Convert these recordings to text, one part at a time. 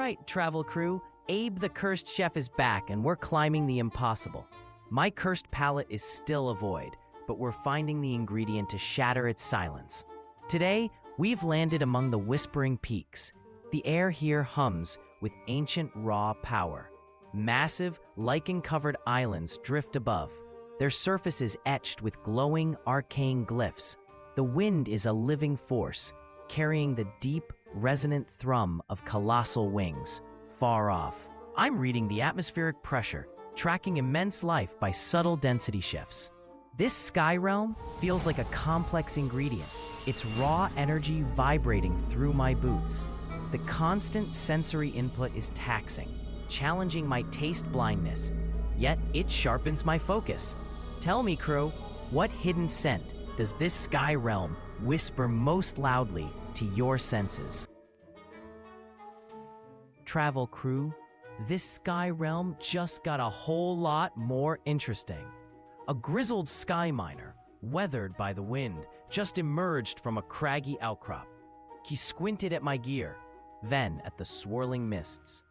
right, travel crew, Abe the Cursed Chef is back and we're climbing the impossible. My cursed palate is still a void, but we're finding the ingredient to shatter its silence. Today, we've landed among the whispering peaks. The air here hums with ancient raw power. Massive, lichen-covered islands drift above. Their surface is etched with glowing, arcane glyphs. The wind is a living force, carrying the deep, resonant thrum of colossal wings, far off. I'm reading the atmospheric pressure, tracking immense life by subtle density shifts. This sky realm feels like a complex ingredient, its raw energy vibrating through my boots. The constant sensory input is taxing, challenging my taste blindness, yet it sharpens my focus. Tell me, crew, what hidden scent does this sky realm whisper most loudly to your senses? Travel crew, this sky realm just got a whole lot more interesting. A grizzled sky miner, weathered by the wind, just emerged from a craggy outcrop. He squinted at my gear, then at the swirling mists.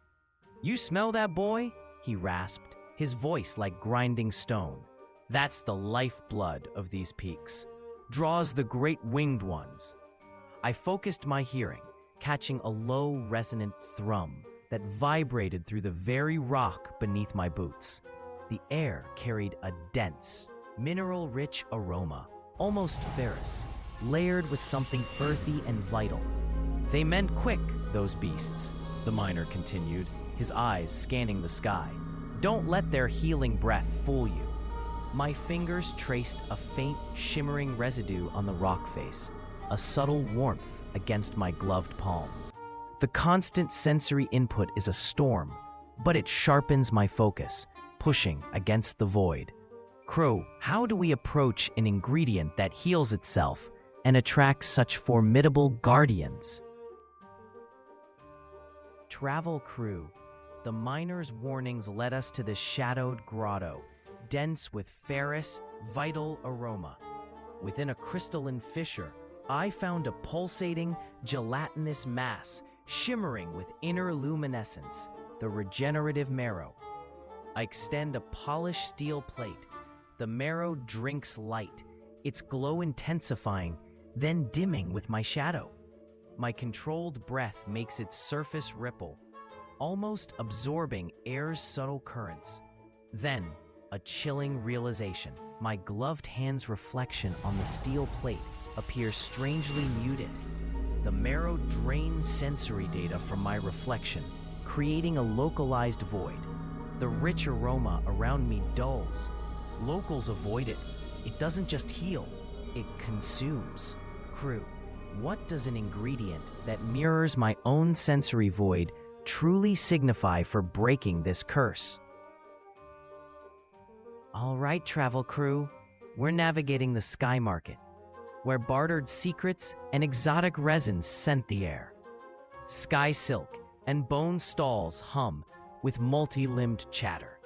"You smell that, boy?" he rasped, his voice like grinding stone. "That's the lifeblood of these peaks. Draws the great winged ones." I focused my hearing, catching a low, resonant thrum that vibrated through the very rock beneath my boots. The air carried a dense, mineral-rich aroma, almost ferrous, layered with something earthy and vital. "They meant quick, those beasts," the miner continued, his eyes scanning the sky. "Don't let their healing breath fool you." My fingers traced a faint, shimmering residue on the rock face, a subtle warmth against my gloved palm. The constant sensory input is a storm, but it sharpens my focus, pushing against the void. Crew, how do we approach an ingredient that heals itself and attracts such formidable guardians? Travel crew, the miner's warnings led us to this shadowed grotto, dense with ferrous, vital aroma. Within a crystalline fissure, I found a pulsating, gelatinous mass, shimmering with inner luminescence, the regenerative marrow. I extend a polished steel plate. The marrow drinks light, its glow intensifying, then dimming with my shadow. My controlled breath makes its surface ripple, almost absorbing air's subtle currents. Then, a chilling realization. My gloved hand's reflection on the steel plate appears strangely muted. The marrow drains sensory data from my reflection, creating a localized void. The rich aroma around me dulls. Locals avoid it. It doesn't just heal, it consumes. Crew, what does an ingredient that mirrors my own sensory void truly signify for breaking this curse? All right, travel crew, we're navigating the sky market, where bartered secrets and exotic resins scent the air. Sky silk and bone stalls hum with multi-limbed chatter.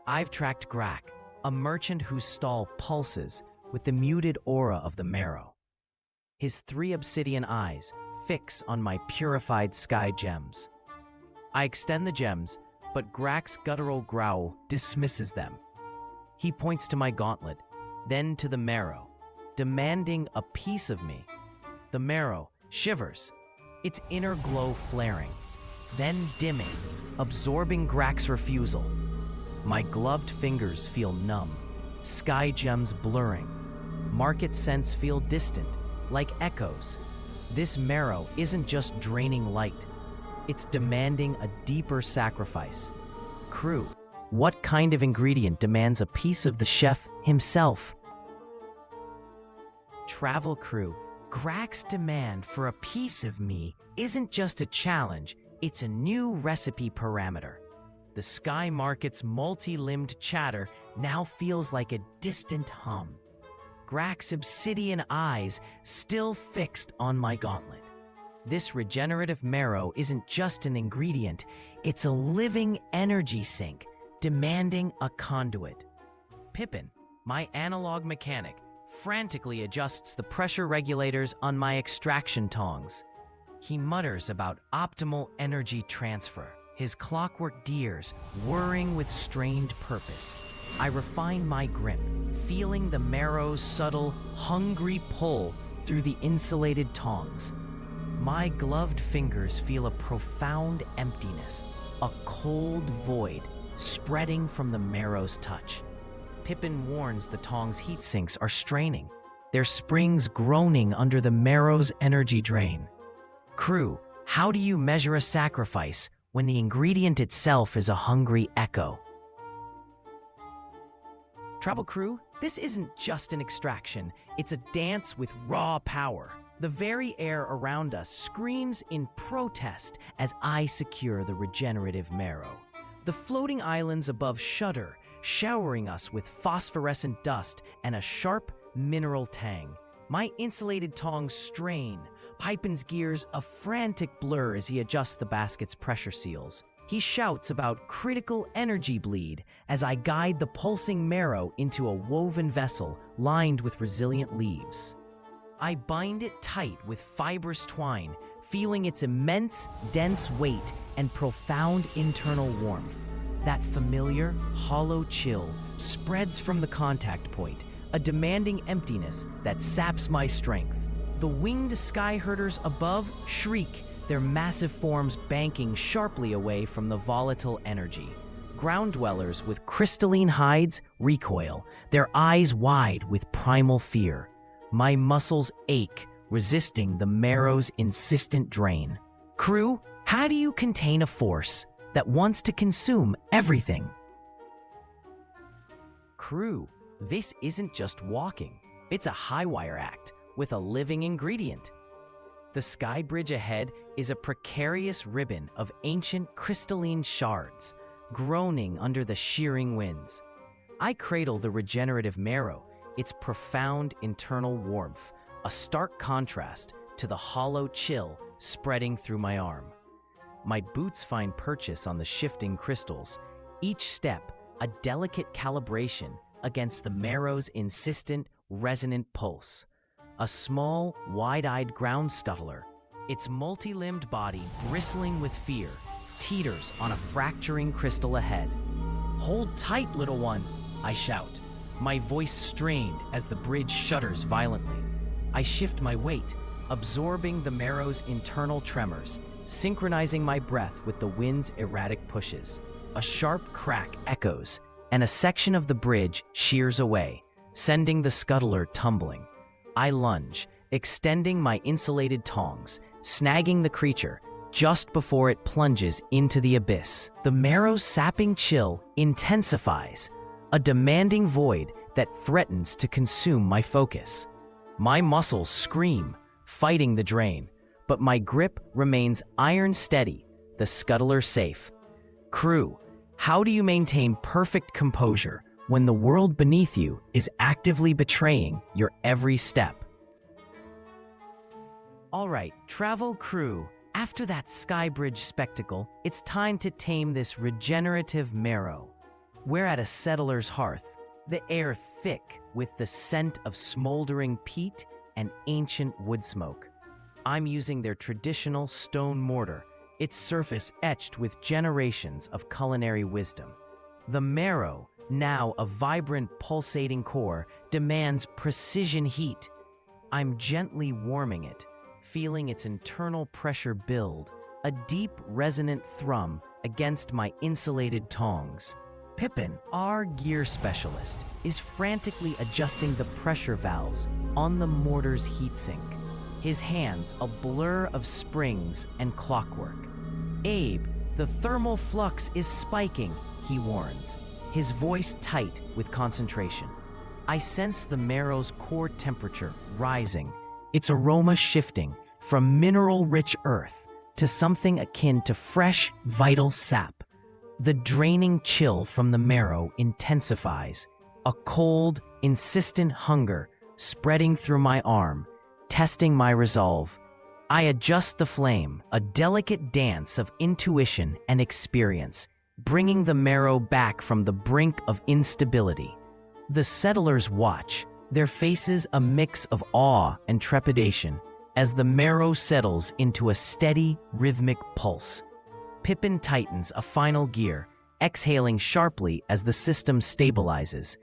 I've tracked Grak, a merchant whose stall pulses with the muted aura of the marrow. His 3 obsidian eyes fix on my purified sky gems. I extend the gems, but Grak's guttural growl dismisses them. He points to my gauntlet, then to the marrow, demanding a piece of me. The marrow shivers, its inner glow flaring, then dimming, absorbing Grak's refusal. My gloved fingers feel numb, sky gems blurring. Market scents feel distant, like echoes. This marrow isn't just draining light, it's demanding a deeper sacrifice. Crew, what kind of ingredient demands a piece of the chef himself? Travel crew, Grak's demand for a piece of me isn't just a challenge, it's a new recipe parameter. The sky market's multi-limbed chatter now feels like a distant hum. Grak's obsidian eyes still fixed on my gauntlet. This regenerative marrow isn't just an ingredient, it's a living energy sink, demanding a conduit. Pipen, my analog mechanic, frantically adjusts the pressure regulators on my extraction tongs. He mutters about optimal energy transfer, his clockwork gears whirring with strained purpose. I refine my grip, feeling the marrow's subtle, hungry pull through the insulated tongs. My gloved fingers feel a profound emptiness, a cold void spreading from the marrow's touch. Pipen warns the tongs' heat sinks are straining, their springs groaning under the marrow's energy drain. Crew, how do you measure a sacrifice when the ingredient itself is a hungry echo? Travel crew, this isn't just an extraction, it's a dance with raw power. The very air around us screams in protest as I secure the regenerative marrow. The floating islands above shudder, showering us with phosphorescent dust and a sharp mineral tang. My insulated tongs strain, Pipen's gears a frantic blur as he adjusts the basket's pressure seals. He shouts about critical energy bleed as I guide the pulsing marrow into a woven vessel lined with resilient leaves. I bind it tight with fibrous twine, feeling its immense, dense weight and profound internal warmth. That familiar, hollow chill spreads from the contact point, a demanding emptiness that saps my strength. The winged sky herders above shriek, their massive forms banking sharply away from the volatile energy. Ground dwellers with crystalline hides recoil, their eyes wide with primal fear. My muscles ache, resisting the marrow's insistent drain. Crew, how do you contain a force that wants to consume everything? Crew, this isn't just walking. It's a high-wire act with a living ingredient. The sky bridge ahead is a precarious ribbon of ancient crystalline shards, groaning under the shearing winds. I cradle the regenerative marrow, its profound internal warmth, a stark contrast to the hollow chill spreading through my arm. My boots find purchase on the shifting crystals, each step a delicate calibration against the marrow's insistent, resonant pulse. A small, wide-eyed ground scuttler, its multi-limbed body bristling with fear, teeters on a fracturing crystal ahead. "Hold tight, little one," I shout, my voice strained as the bridge shudders violently. I shift my weight, absorbing the marrow's internal tremors, synchronizing my breath with the wind's erratic pushes. A sharp crack echoes, and a section of the bridge shears away, sending the scuttler tumbling. I lunge, extending my insulated tongs, snagging the creature just before it plunges into the abyss. The marrow's sapping chill intensifies, a demanding void that threatens to consume my focus. My muscles scream, fighting the drain, but my grip remains iron steady, the scuttler safe. Crew, how do you maintain perfect composure when the world beneath you is actively betraying your every step? All right, travel crew, after that skybridge spectacle, it's time to tame this regenerative marrow. We're at a settler's hearth, the air thick with the scent of smoldering peat and ancient wood smoke. I'm using their traditional stone mortar, its surface etched with generations of culinary wisdom. The marrow, now a vibrant, pulsating core, demands precision heat. I'm gently warming it, feeling its internal pressure build, a deep, resonant thrum against my insulated tongs. Pipen, our gear specialist, is frantically adjusting the pressure valves on the mortar's heatsink, his hands a blur of springs and clockwork. "Abe, the thermal flux is spiking," he warns, his voice tight with concentration. I sense the marrow's core temperature rising, its aroma shifting from mineral-rich earth to something akin to fresh, vital sap. The draining chill from the marrow intensifies, a cold, insistent hunger spreading through my arm, testing my resolve. I adjust the flame, a delicate dance of intuition and experience, bringing the marrow back from the brink of instability. The settlers watch, their faces a mix of awe and trepidation, as the marrow settles into a steady, rhythmic pulse. Pipen tightens a final gear, exhaling sharply as the system stabilizes.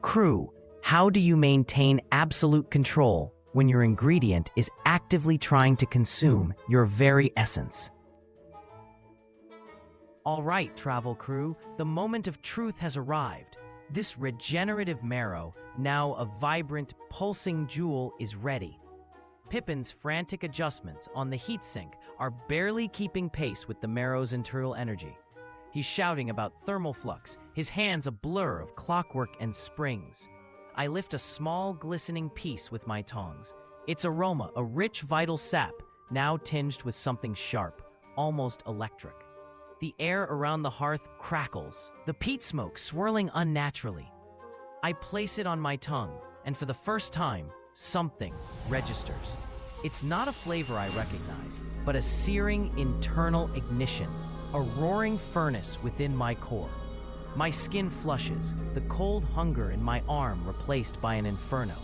Crew, how do you maintain absolute control when your ingredient is actively trying to consume your very essence? All right, travel crew, the moment of truth has arrived. This regenerative marrow, now a vibrant, pulsing jewel, is ready. Pipen's frantic adjustments on the heatsink are barely keeping pace with the marrow's internal energy. He's shouting about thermal flux, his hands a blur of clockwork and springs. I lift a small, glistening piece with my tongs. Its aroma, a rich, vital sap, now tinged with something sharp, almost electric. The air around the hearth crackles, the peat smoke swirling unnaturally. I place it on my tongue, and for the first time, something registers. It's not a flavor I recognize, but a searing internal ignition, a roaring furnace within my core. My skin flushes, the cold hunger in my arm replaced by an inferno.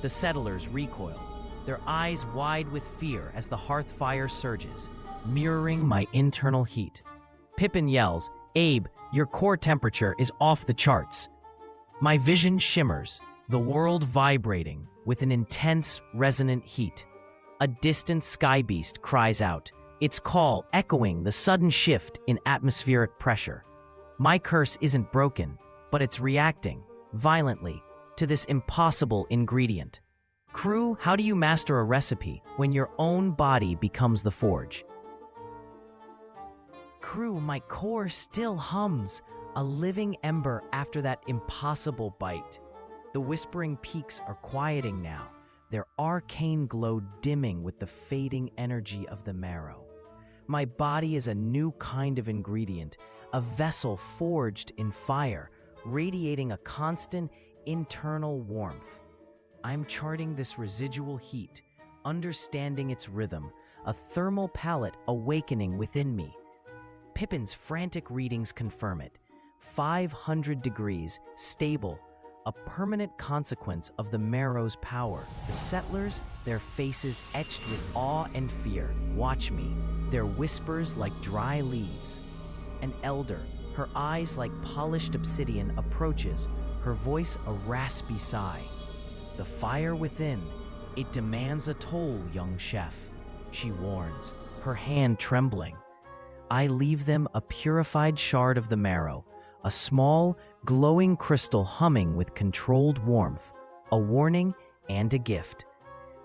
The settlers recoil, their eyes wide with fear as the hearth fire surges, mirroring my internal heat. Pipen yells, "Abe, your core temperature is off the charts." My vision shimmers, the world vibrating with an intense, resonant heat. A distant sky beast cries out, its call echoing the sudden shift in atmospheric pressure. My curse isn't broken, but it's reacting, violently, to this impossible ingredient. Crew, how do you master a recipe when your own body becomes the forge? Crew, my core still hums, a living ember after that impossible bite. The whispering peaks are quieting now, their arcane glow dimming with the fading energy of the marrow. My body is a new kind of ingredient, a vessel forged in fire, radiating a constant internal warmth. I'm charting this residual heat, understanding its rhythm, a thermal palette awakening within me. Pipen's frantic readings confirm it. 500 degrees, stable, a permanent consequence of the marrow's power. The settlers, their faces etched with awe and fear, watch me, their whispers like dry leaves. An elder, her eyes like polished obsidian, approaches, her voice a raspy sigh. The fire within, it demands a toll, young chef, she warns, her hand trembling. I leave them a purified shard of the marrow, a small, glowing crystal humming with controlled warmth, a warning and a gift.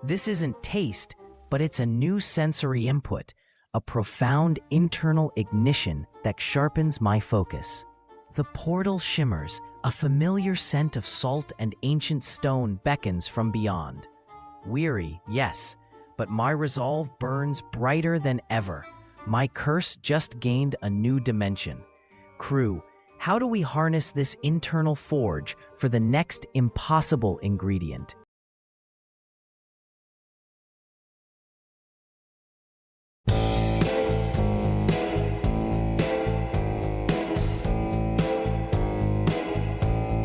This isn't taste, but it's a new sensory input, a profound internal ignition that sharpens my focus. The portal shimmers, a familiar scent of salt and ancient stone beckons from beyond. Weary, yes, but my resolve burns brighter than ever. My curse just gained a new dimension. Crew, how do we harness this internal forge for the next impossible ingredient?